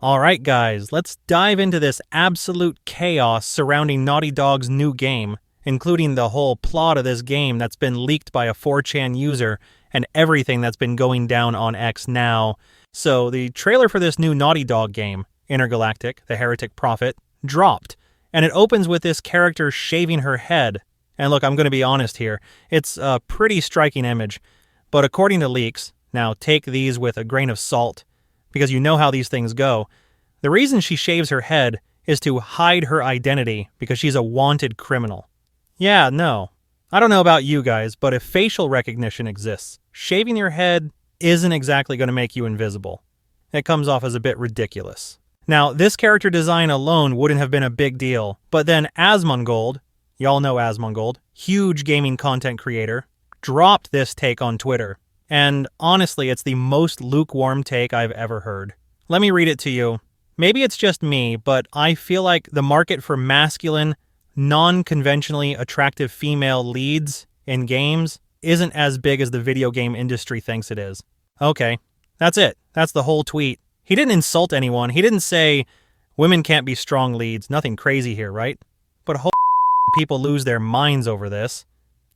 Alright guys, let's dive into this absolute chaos surrounding Naughty Dog's new game, including the whole plot of this game that's been leaked by a 4chan user and everything that's been going down on X now. So the trailer for this new Naughty Dog game, Intergalactic The Heretic Prophet, dropped, and it opens with this character shaving her head. And look, I'm going to be honest here, it's a pretty striking image, but according to leaks, now take these with a grain of salt, because you know how these things go. The reason she shaves her head is to hide her identity because she's a wanted criminal. Yeah, no. I don't know about you guys, but if facial recognition exists, shaving your head isn't exactly going to make you invisible. It comes off as a bit ridiculous. Now, this character design alone wouldn't have been a big deal, but then Asmongold, y'all know Asmongold, huge gaming content creator, dropped this take on Twitter. And honestly, it's the most lukewarm take I've ever heard. Let me read it to you. Maybe it's just me, but I feel like the market for masculine, non-conventionally attractive female leads in games isn't as big as the video game industry thinks it is. Okay, that's it. That's the whole tweet. He didn't insult anyone. He didn't say, women can't be strong leads. Nothing crazy here, right? But whole people lose their minds over this.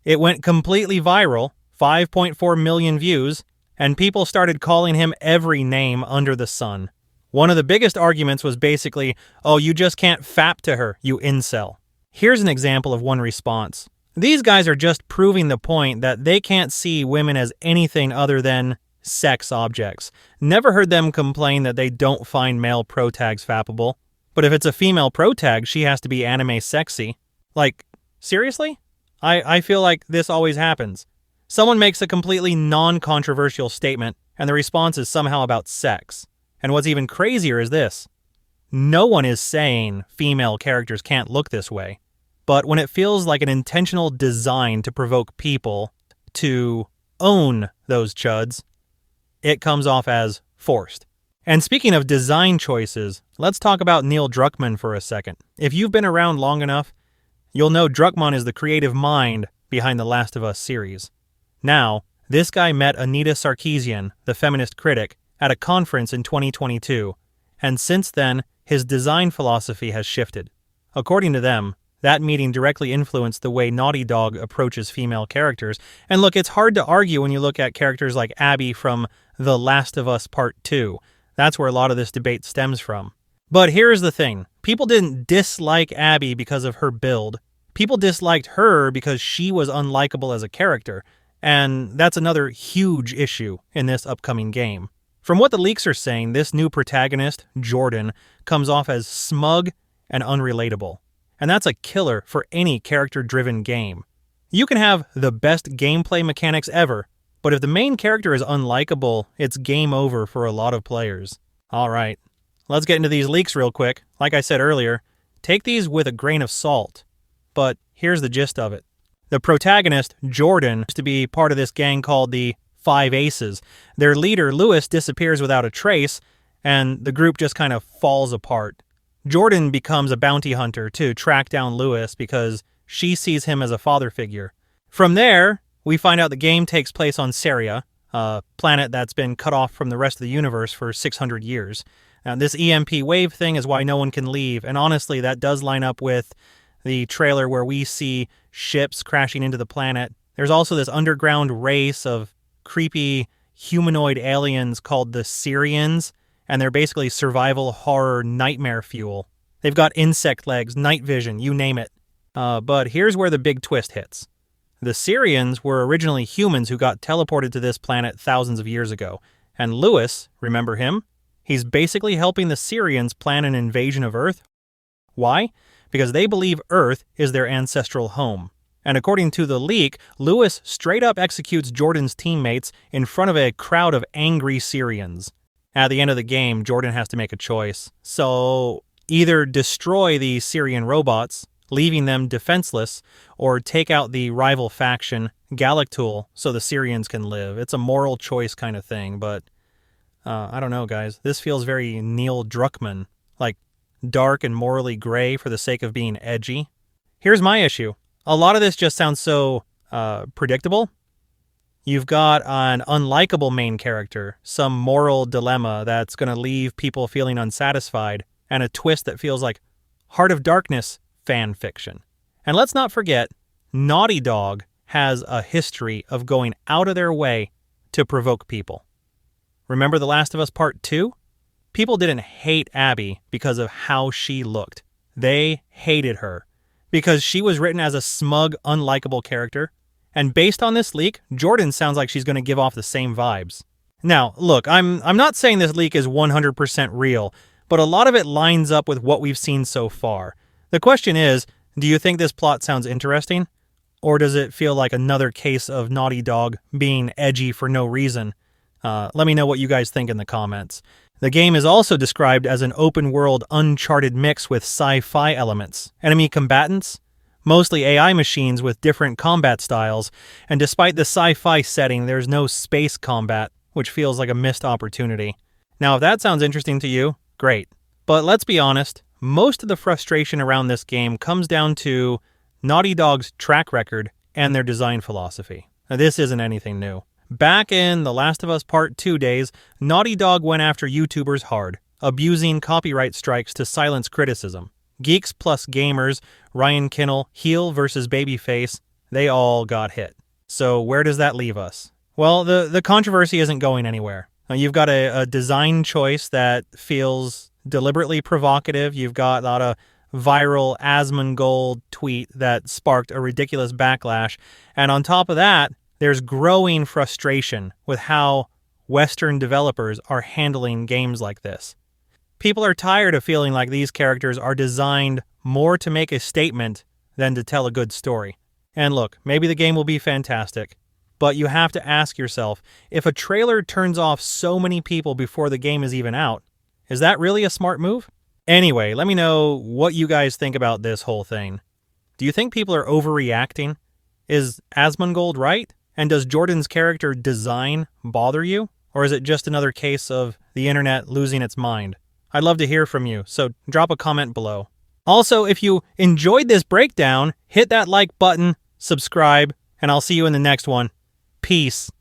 It went completely viral. 5.4 million views, and people started calling him every name under the sun. One of the biggest arguments was basically, oh, you just can't fap to her, you incel. Here's an example of one response. These guys are just proving the point that they can't see women as anything other than sex objects. Never heard them complain that they don't find male protags fappable. But if it's a female protag, she has to be anime sexy. Like, seriously? I feel like this always happens. Someone makes a completely non-controversial statement, and the response is somehow about sex. And what's even crazier is this. No one is saying female characters can't look this way. But when it feels like an intentional design to provoke people to own those chuds, it comes off as forced. And speaking of design choices, let's talk about Neil Druckmann for a second. If you've been around long enough, you'll know Druckmann is the creative mind behind the Last of Us series. Now, this guy met Anita Sarkeesian, the feminist critic, at a conference in 2022, and since then, his design philosophy has shifted. According to them, that meeting directly influenced the way Naughty Dog approaches female characters, and look, it's hard to argue when you look at characters like Abby from The Last of Us Part 2. That's where a lot of this debate stems from. But here's the thing. People didn't dislike Abby because of her build. People disliked her because she was unlikable as a character. And that's another huge issue in this upcoming game. From what the leaks are saying, this new protagonist, Jordan, comes off as smug and unrelatable. And that's a killer for any character-driven game. You can have the best gameplay mechanics ever, but if the main character is unlikable, it's game over for a lot of players. Alright, let's get into these leaks real quick. Like I said earlier, take these with a grain of salt. But here's the gist of it. The protagonist, Jordan, used to be part of this gang called the Five Aces. Their leader, Lewis, disappears without a trace, and the group just kind of falls apart. Jordan becomes a bounty hunter to track down Lewis because she sees him as a father figure. From there, we find out the game takes place on Saria, a planet that's been cut off from the rest of the universe for 600 years. Now, this EMP wave thing is why no one can leave, and honestly, that does line up with the trailer where we see ships crashing into the planet. There's also this underground race of creepy humanoid aliens called the Syrians, and they're basically survival horror nightmare fuel. They've got insect legs, night vision, you name it. But here's where the big twist hits. The Syrians were originally humans who got teleported to this planet thousands of years ago. And Lewis, remember him? He's basically helping the Syrians plan an invasion of Earth. Why? Because they believe Earth is their ancestral home. And according to the leak, Lewis straight up executes Jordan's teammates in front of a crowd of angry Syrians. At the end of the game, Jordan has to make a choice. So, either destroy the Syrian robots, leaving them defenseless, or take out the rival faction, Galactul, so the Syrians can live. It's a moral choice kind of thing, but I don't know, guys. This feels very Neil Druckmann, like dark and morally gray for the sake of being edgy. Here's my issue. A lot of this just sounds so predictable. You've got an unlikable main character, some moral dilemma that's going to leave people feeling unsatisfied, and a twist that feels like Heart of Darkness fan fiction. And let's not forget, Naughty Dog has a history of going out of their way to provoke people. Remember The Last of Us Part 2? People didn't hate Abby because of how she looked. They hated her because she was written as a smug, unlikable character. And based on this leak, Jordan sounds like she's going to give off the same vibes. Now, look, I'm not saying this leak is 100% real, but a lot of it lines up with what we've seen so far. The question is, do you think this plot sounds interesting? Or does it feel like another case of Naughty Dog being edgy for no reason? Let me know what you guys think in the comments. The game is also described as an open-world Uncharted mix with sci-fi elements, enemy combatants, mostly AI machines with different combat styles, and despite the sci-fi setting, there's no space combat, which feels like a missed opportunity. Now, if that sounds interesting to you, great. But let's be honest, most of the frustration around this game comes down to Naughty Dog's track record and their design philosophy. Now, this isn't anything new. Back in The Last of Us Part 2 days, Naughty Dog went after YouTubers hard, abusing copyright strikes to silence criticism. Geeks plus gamers, Ryan Kinnell, heel versus babyface, they all got hit. So where does that leave us? Well, the controversy isn't going anywhere. You've got a design choice that feels deliberately provocative. You've got a lot of viral Asmongold tweet that sparked a ridiculous backlash. And on top of that, there's growing frustration with how Western developers are handling games like this. People are tired of feeling like these characters are designed more to make a statement than to tell a good story. And look, maybe the game will be fantastic, but you have to ask yourself, if a trailer turns off so many people before the game is even out, is that really a smart move? Anyway, let me know what you guys think about this whole thing. Do you think people are overreacting? Is Asmongold right? And does Jordan's character design bother you? Or is it just another case of the internet losing its mind? I'd love to hear from you, so drop a comment below. Also, if you enjoyed this breakdown, hit that like button, subscribe, and I'll see you in the next one. Peace.